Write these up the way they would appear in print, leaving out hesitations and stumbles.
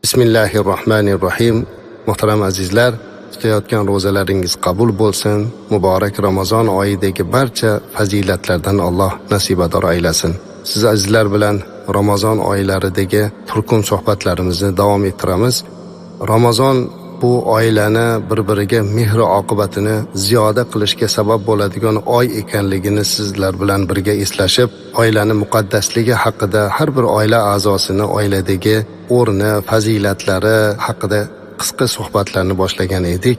Bismillahirrohmanirrohim. Muhtaram azizlar, tutayotgan ro'zalaringiz qabul bo'lsin. Muborak Ramazon oyidagi barcha fazilatlardan Alloh nasibador aylasin. Siz azizlar bilan Ramazon oylaridagi turkum suhbatlarimizni davom ettiramiz. Ramazon bu oilani bir-biriga mehr oqibatini ziyoda qilishga sabab bo'ladigan oy ekanligini sizlar bilan birga eslashib, oilani muqaddasligi haqida, har bir oila a'zosini oiladagi o'rni, fazilatlari haqida qisqa suhbatlarni boshlagan edik.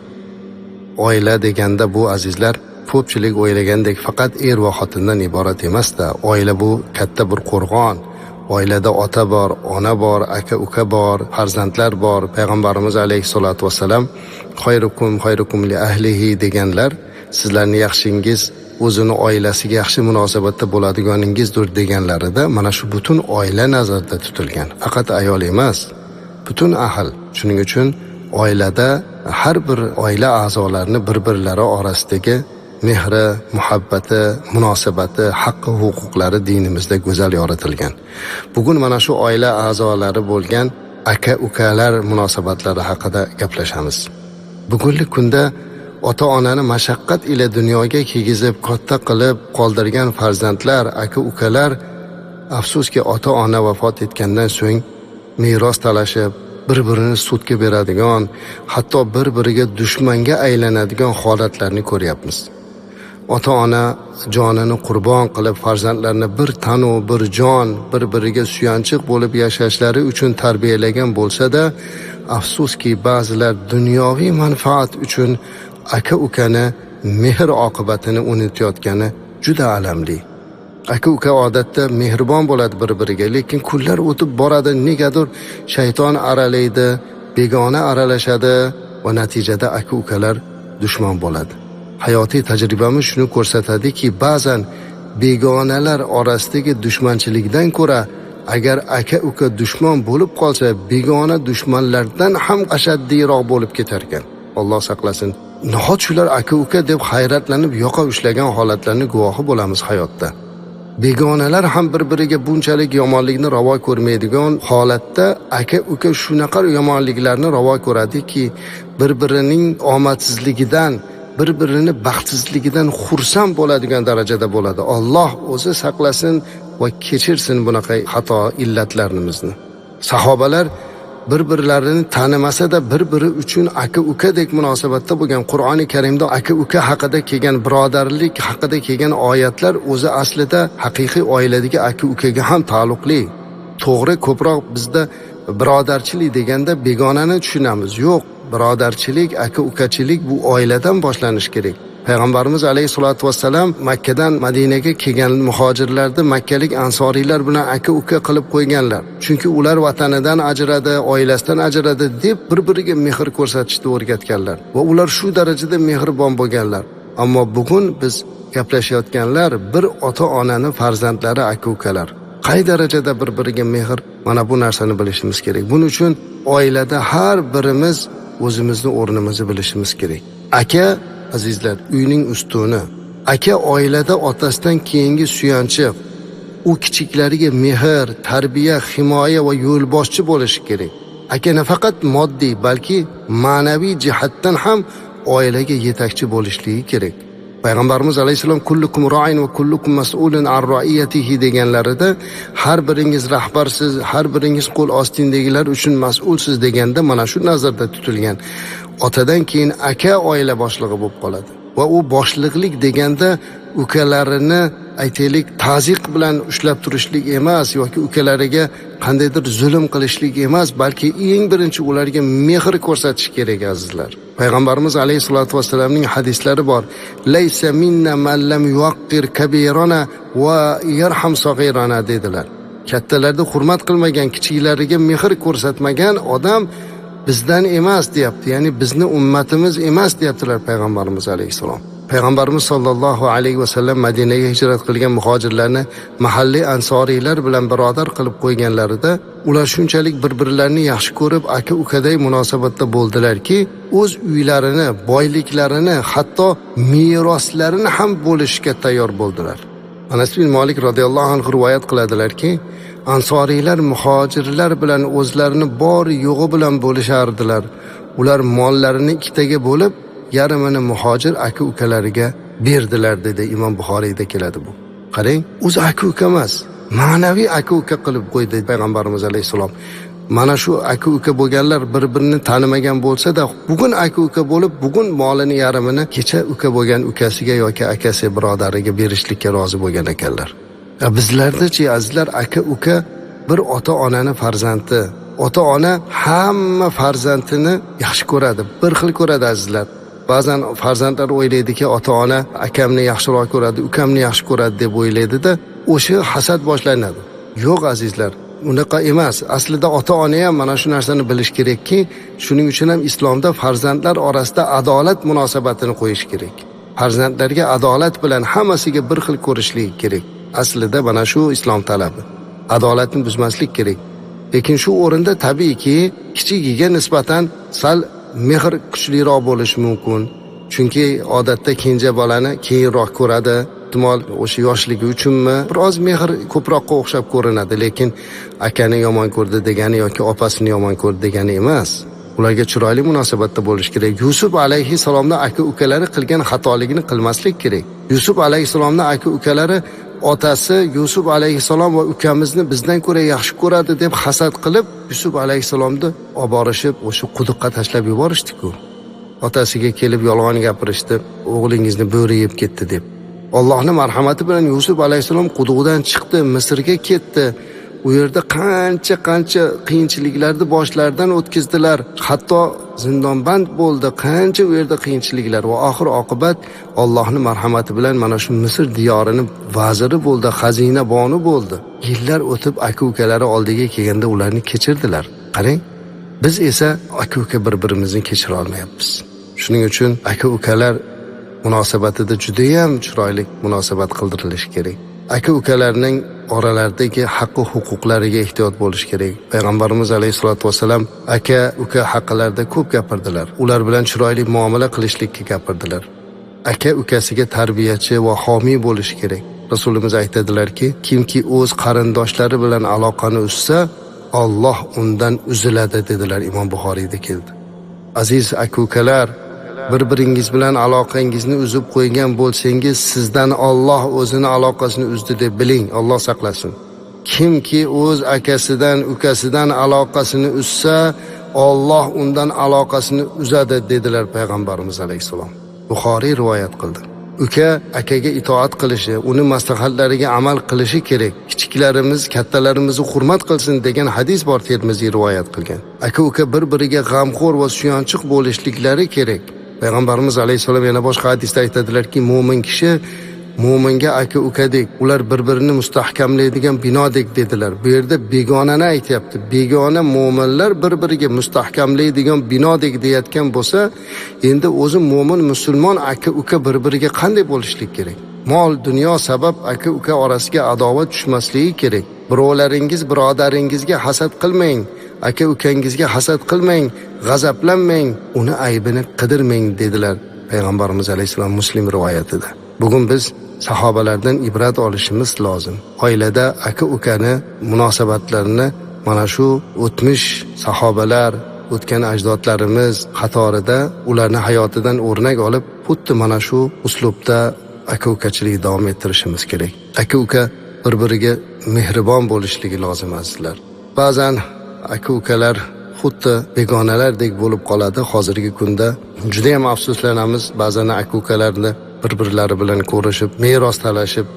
Oila deganda bu azizlar, ko'pchilik o'ylagandek faqat er va xotindan iborat emas-da. Oila bu katta bir qo'rg'on. Oilada ota bor, ona bor, aka-uka bor, farzandlar bor. Payg'ambarimiz alayhisolatu vassalam xayrukum li ahlihi deganlar, sizlarning yaxshingiz o'zini oilasiga yaxshi munosabatda bo'ladiganingizdir deganlarida mana shu butun oila nazarda tutilgan. Faqat ayol emas, butun ahl. Shuning uchun oilada har bir oila a'zolarini bir-birlari orasidagi mehri, muhabbati, munosabati, haqqi, huquqlari dinimizda go'zal yoritilgan. Bugun mana shu oila a'zolari bo'lgan aka-ukalar munosabatlari haqida gaplashamiz. Bugungi kunda ota-onani mashaqqat ila dunyoga kiygizib, katta qilib qoldirgan farzandlar, aka-ukalar afsuski ota-ona vafot etgandan so'ng meros talashib, bir-birini sudga beradigan, hatto bir-biriga dushmanga aylanadigan holatlarni ko'ryapmiz. Ota-ona jonini qurbon qilib farzandlarini bir tanu, bir jon, bir-biriga suyanchiq bo'lib yashashlari uchun tarbiyalagan bo'lsa-da, afsuski ba'zilar dunyoviy manfaat uchun aka-ukani mehr oqibatini unutayotgani juda alamli. Aka-uka odatda mehribon bo'ladi bir-biriga, lekin kunlar o'tib boradi, negadir shayton aralaydi, begona aralashadi va natijada aka-ukalar dushman bo'ladi. Hayotiy tajribamiz shuni ko'rsatadiki, ba'zan begonalar orasidagi dushmanchilikdan ko'ra agar aka-uka dushman bo'lib qolsa, begona dushmanlardan ham ashaddiyroq bo'lib ketar ekan. Alloh saqlasin. Nahot shular aka-uka deb hayratlanib yoqa ushlagan holatlarni guvohi bo'lamiz hayotda. Begonalar ham bir-biriga bunchalik yomonlikni ravo ko'rmaydigan holatda aka-uka shunaqa yomonliklarni ravo ko'radiki, bir-birining omadsizligidan, bir-birini baxtsizligidan xursand bo'ladigan darajada bo'ladi. Alloh o'zi saqlasin va kechirsin bunaqa xato illatlarimizni. Sahobalar bir-birlarini tanimasa-da bir-biri uchun aka-ukadek munosabatda bo'lgan. Qur'oni Karimda aka-uka haqida kelgan, birodarlik haqida kelgan oyatlar o'zi aslida haqiqiy oiladagi aka-ukaga ham taalluqli. To'g'ri, ko'proq bizda birodarchilik deganda begonani tushunamiz. Yo'q, birodarchilik, aka-ukachilik bu oiladan boshlanishi kerak. Payg'ambarimiz alayhisolatu vassalam Makkadan Madinaga kelgan muhojirlarni makkalik ansoriylar bilan aka-uka qilib qo'yganlar. Chunki ular vatanidan ajradi, oilasidan ajradi deb bir-biriga mehr ko'rsatishni o'rgatganlar va ular shu darajada mehribon bo'lganlar. Ammo bugun biz gaplashayotganlar bir ota-onaning farzandlari, aka-ukalar. Qay darajada bir-biriga mehr, mana bu narsani bilishimiz kerak. Buning uchun oilada har birimiz o'zimizning o'rnimizni bilishimiz kerak. Aka, azizlar, uyning ustuni. Aka oilada otasidan keyingi suyanchiq. U kichiklariga mehr, tarbiya, himoya va yo'lboshchi bo'lishi kerak. Aka nafaqat moddiy, balki ma'naviy jihatdan ham oilaga yetakchi bo'lishligi kerak. Payg'ambarimiz alayhisalom kullukum ra'in va kullukum mas'ulun an ra'iyatihi deganlarida har biringiz rahbarsiz, har biringiz qo'l ostindagilar uchun mas'ulsiz deganda mana shu nazarda tutilgan. Otadan keyin aka oila boshlig'i bo'lib qoladi. Va u boshliqlik deganda ukalarini aytaylik ta'ziq bilan ushlab turishlik emas yoki ukalariga qandaydir zulm qilishlik emas, balki eng birinchi ularga mehr ko'rsatish kerak azizlar. Payg'ambarimiz alayhisolatu vassalamning hadislari bor. Laysa minna man lam yuwaqqir kabirana va yarham saghirana dedilar. Kattalarni hurmat qilmagan, kichiklariga mehr ko'rsatmagan odam bizdan emas deyapti. Ya'ni bizni ummatimiz emas deyaptilar Payg'ambarimiz alayhisalom. Payg'ambarimiz sollallohu alayhi vasallam Madinaga hijrat qilgan muhojirlarni mahalliy ansoriylar bilan birodar qilib qo'yganlarida ular shunchalik bir-birlarini yaxshi ko'rib, aka-ukaday munosabatda bo'ldilarki, o'z uylarini, boyliklarini, hatto meroslarini ham bo'lishga tayyor bo'ldilar. Anas bin Malik radhiyallohu anhu rivoyat qiladilarki, Ansoriylar muhojirlar bilan o'zlarini bor yo'g'i bilan bo'lishardilar. Ular mollarini ikkitaga bo'lib, yarmini muhojir aka-ukalariga berdilar dedi. Imom Buxoriyda keladi bu. Qarang, o'zi aka-uka emas, ma'naviy aka-uka qilib qo'ydi payg'ambarimiz alayhisalom. Mana shu aka-uka bo'lganlar bir-birini tanimagan bo'lsa-da, bugun aka-uka bo'lib, bugun molini yarmini kecha uka bo'lgan ukasiga yoki akasi birodariga berishlikka rozi bo'lgan ekanlar. Bizlarda-chi azizlar, aka-uka bir ota-onani farzandi. Ota-ona hamma farzandini yaxshi ko'radi, bir xil ko'radi azizlar. Ba'zan farzandlar o'ylaydiki, ota-ona akamni yaxshiroq ko'radi, ukamni yaxshi ko'radi deb o'ylaydi-da, o'sha hasad boshlanadi. Yo'q azizlar, unaqa emas. Aslida ota-ona ham mana shu narsani bilish kerakki, shuning uchun ham islomda farzandlar orasida adolat munosabatini qo'yish kerak. Farzandlarga adolat bilan hammasiga bir xil ko'rishlik kerak. Aslida mana shu islom talabi. Adolatni buzmaslik kerak. Lekin shu o'rinda tabiiyki kichigiga nisbatan sal mehr kuchliroq bo'lishi mumkin. Chunki odatda kenja bolani keyinroq ko'radi. Ehtimol o'sha yoshligi uchunmi biroz mehr ko'proqqa o'xshab ko'rinadi, lekin akani yomon ko'rdi degani yoki opasini yomon ko'rdi degani emas. Ularga chiroyli munosabatda bo'lish kerak. Yusuf alayhisalomning aka-ukalari qilgan xatoligini qilmaslik kerak. Yusuf alayhisalomning aka-ukalari otasi Yusuf alayhisalom va ukamizni bizdan ko'ra yaxshi ko'radi deb hasad qilib, Yusuf alayhisalomni olib borishib o'sha quduqqa tashlab yuborishdi-ku. Otasiga kelib yolg'on gapirishdi, o'g'lingizni bo'ri yeb ketdi deb. Allohning marhamati bilan Yusuf alayhisalom quduqdan chiqdi, Misrga ketdi. U yerda qancha qiyinchiliklarni boshlaridan o'tkazdilar. Hatto zindonband bo'ldi. Qancha u yerda qiyinchiliklar va oxir oqibat Allohning marhamati bilan mana shu Misr diyorini vaziri bo'ldi, xazina boni bo'ldi. Yillar o'tib aka-ukalari oldiga kelganda ularni kechirdilar. Qarang, biz esa aka-uka bir-birimizni kechira olmayapmiz. Shuning uchun aka-ukalar munosabatida juda ham chiroyli munosabat qildirilishi kerak. Aka-ukalarning oralaridagi haq va huquqlariga ehtiyot bo'lish kerak. Payg'ambarimiz alayhisolatu vasallam aka-uka haqlarida ko'p gapirdilar. Ular bilan chiroyli muomala qilishlikka gapirdilar. Aka-ukasiga tarbiyachi va homiy bo'lish kerak. Rasulimiz aytadilarki, kimki o'z qarindoshlari bilan aloqani uzsa, Alloh undan uziladi dedilar. Imom Buxoriyda keldi. Aziz aka-ukalar, bir-biringiz bilan aloqangizni uzib qo'ygan bo'lsangiz, sizdan Alloh o'zini aloqasini uzdi deb biling. Alloh saqlasin. Kimki o'z akasidan, ukasidan aloqasini uzsa, Alloh undan aloqasini uzadi dedilar payg'ambarimiz alayhisalom. Buxoriy rivoyat qildi. Uka akaga itoat qilishi, uni maslahatlariga amal qilishi kerak. Kichiklarimiz kattalarimizni hurmat qilsin degan hadis bor, Termiziy rivoyat qilgan. Aka-uka bir-biriga g'amxo'r va suyanchiq bo'lishliklari kerak. Payg'ambarimiz alayhisalom yana boshqa hadisda aytadilarki, mo'min kishi mo'minga aka-ukadek, ular bir-birini mustahkamlaydigan binodek dedilar. Bu yerda begonani aytyapti. Begona mo'minlar bir-biriga mustahkamlaydigan binodek deyotgan bo'lsa, endi o'zi mo'min musulmon aka-uka bir-biriga qanday bo'lishlik kerak? Mol, dunyo sabab aka-uka orasiga adovat tushmasligi kerak. Birovlaringiz birodaringizga hasad qilmang. Aka-ukangizga hasad qilmang, g'azablanmang, uni aybini qidirmang dedilar payg'ambarimiz alayhisalom Muslim rivoyatida. Bugun biz sahobalardan ibrat olishimiz lozim. Oilada aka-ukani munosabatlarini mana shu o'tmish sahobalar, o'tgan ajdodlarimiz qatorida ularning hayotidan o'rnak olib, xuddi mana shu uslubda aka-ukachilikni davom ettirishimiz kerak. Aka-uka bir-biriga mehribon bo'lishligi lozim azizlar. Ba'zan aka-ukalar xuddi begonalardek bo'lib qoladi. Hozirgi kunda juda ham afsuslanamiz. Ba'zan aka-ukalarni bir-birlari bilan ko'rishib, meros talashib,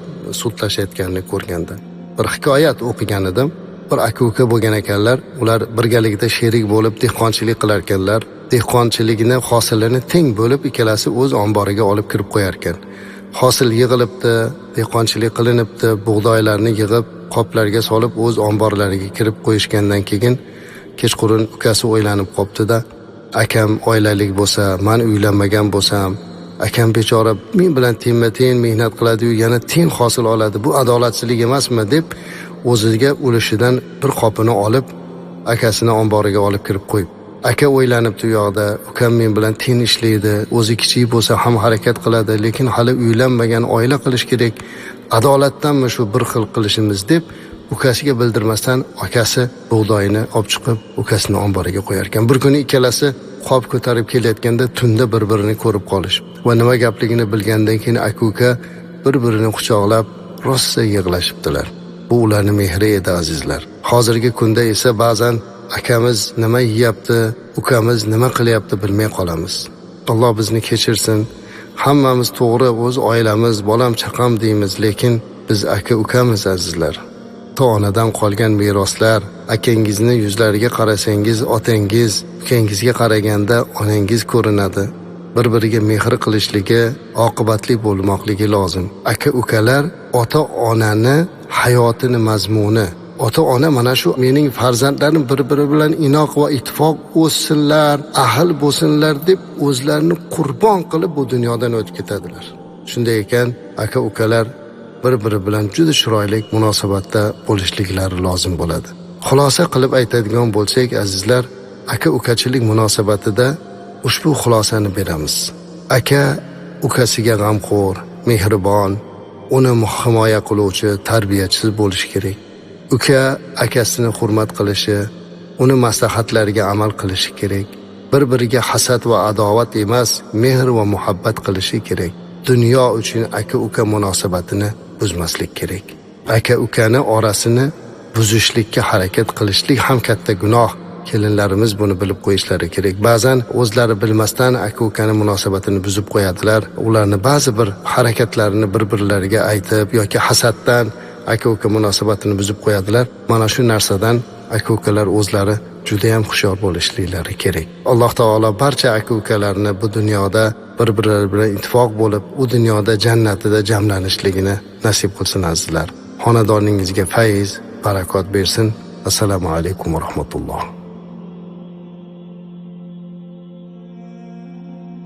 sudlashayotganini ko'rganda. Bir hikoyat o'qigan edim. Bir aka-uka bo'lgan ekanlar. Ular birgalikda sherik bo'lib dehqonchilik qilar ekanlar. Dehqonchiligini, hosilini teng bo'lib ikkalasi o'z omboriga olib kirib qo'yar ekan. Hosil yig'ilibdi, dehqonchilik qilinibdi, bug'doylarni yig'ib qoplarga solib o'z omborlariga kirib qo'yishgandan keyin kechqurun ukasi o'ylanib qopti-da, akam oilalik bo'lsa, men uylanmagan bo'lsam, akam bechora men bilan tengma-teng mehnat qiladi-yu, yana teng hosil oladi. Bu adolatsizlik emasmi deb o'ziga ulushidan bir qopini olib akasini omboriga olib kirib qo'yib. Aka o'ylanibdi u yoqda, ukam men bilan teng ishlaydi, o'zi kichik bo'lsa ham harakat qiladi, lekin hali uylanmagan, oila qilish kerak. Adolatdanmi shu bir xil qilishimiz deb ukasiga bildirmasdan akasi bug'doyini olib chiqib ukasini omboriga qo'yar ekan. Bir kuni ikkalasi qop ko'tarib kelayotganda tunda bir-birini ko'rib qolishib va nima gapligini bilgandan keyin aka-uka bir-birini quchoqlab rosa yig'lashibdilar. Bu ularning mehri edi azizlar. Hozirgi kunda esa ba'zan akamiz nima yeyapti, ukamiz nima qilyapti bilmay qolamiz. Alloh bizni kechirsin. Hammamiz to'g'ri o'z oilamiz, bolam, chaqam deymiz, lekin biz aka-ukamiz azizlar. Onadan qolgan meroslar, akangizni yuzlariga qarasangiz otangiz, ukangizga qaraganda onangiz ko'rinadi. Bir-biriga mehr qilishligi, oqibatli bo'lmoqligi lozim. Aka-ukalar ota-onani hayotini mazmuni. Ota-ona mana shu mening farzandlarim bir-biri bilan inoq va ittifoq o'ssinlar, ahil bo'lsinlar deb o'zlarini qurbon qilib bu dunyodan o'tib ketadilar. Shunday ekan, aka-ukalar bir-biri bilan juda chiroyli munosabatda bo'lishliklari lozim bo'ladi. Xulosa qilib aytadigan bo'lsak, azizlar, aka-ukachilik munosabatida ushbu xulosani beramiz. Aka ukasiga g'amxo'r, mehribon, uni himoya qiluvchi, tarbiyachi bo'lishi kerak. Uka akasini hurmat qilishi, uni maslahatlariga amal qilishi kerak. Bir-biriga hasad va adovat emas, mehr va muhabbat qilishi kerak. Dunyo uchun aka-uka munosabatini buzmaslik kerak. Aka-ukani orasini buzishlikka harakat qilishlik ham katta gunoh. Kelinlarimiz buni bilib qo'yishlari kerak. Ba'zan o'zlari bilmasdan aka-ukani munosabatini buzib qo'yadilar. Ularni ba'zi bir harakatlarini bir-birlariga aytib yoki hasaddan aka-uka munosabatini buzib qo'yadilar. Mana shu narsadan aka-ukalar o'zlari juda ham hushyor bo'lishliklari kerak. Alloh taolo barcha aka-ukalarni bu dunyoda bir-birlari bilan ittifoq bo'lib, u dunyoda jannatida jamlanishligini nasib qilsin azizlar. Xonadoningizga fayz, barakot bersin. Assalomu alaykum va rahmatulloh.